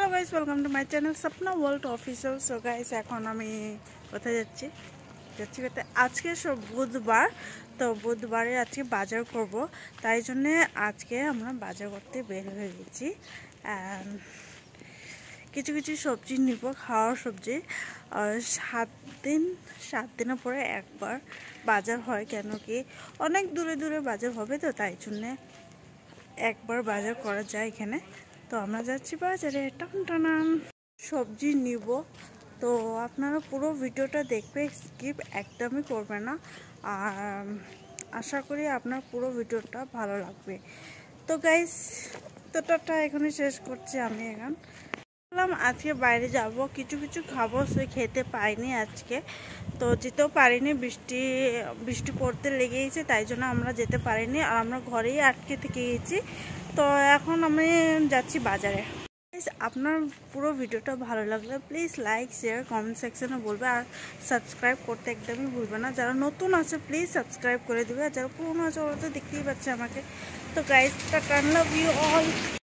Hello guys, welcome to my channel Sapna world official. So guys এখন আমি কোথায় যাচ্ছি কোথায় আজকে বুধবার। তো বুধবারে আজকে বাজার করব, তাই জন্য আজকে আমরা বাজার করতে বের হয়ে গেছি। কিছু কিছু সবজি নিব, খাওয়ার সবজি। আর 7 দিনের পরে একবার বাজার হয়, কেন কি অনেক দূরে দূরে বাজার হবে, তো তাই জন্য একবার বাজার করা যায় এখানে। তো আমরা যাচ্ছি বাজারে, টান সবজি নিব। তো আপনারা পুরো ভিডিওটা দেখবে, স্কিপ একদমই করবে না। আর আশা করি আপনার পুরো ভিডিওটা ভালো লাগবে। তো গাইস, তো টাটা, এখানে শেষ করছি আমি। এখন বললাম আজকে বাইরে যাব, কিছু কিছু খাবো, সে খেতে পাইনি আজকে, তো যেতেও পারিনি। বৃষ্টি পড়তে লেগেছে, তাই জন্য আমরা যেতে পারিনি, আর আমরা ঘরেই আটকে থেকে গেছি। তো এখন আমি যাচ্ছি বাজারে। আপনার পুরো ভিডিওটা ভালো লাগলে প্লিজ লাইক, শেয়ার, কমেন্ট সেকশনে বলবে। আর সাবস্ক্রাইব করতে একদমই ভুলবে না। যারা নতুন আছে প্লিজ সাবস্ক্রাইব করে দেবে, আর যারা পুরনো আছে ওরা তো দেখতেই পাচ্ছে আমাকে। তো guys, tata, love you all.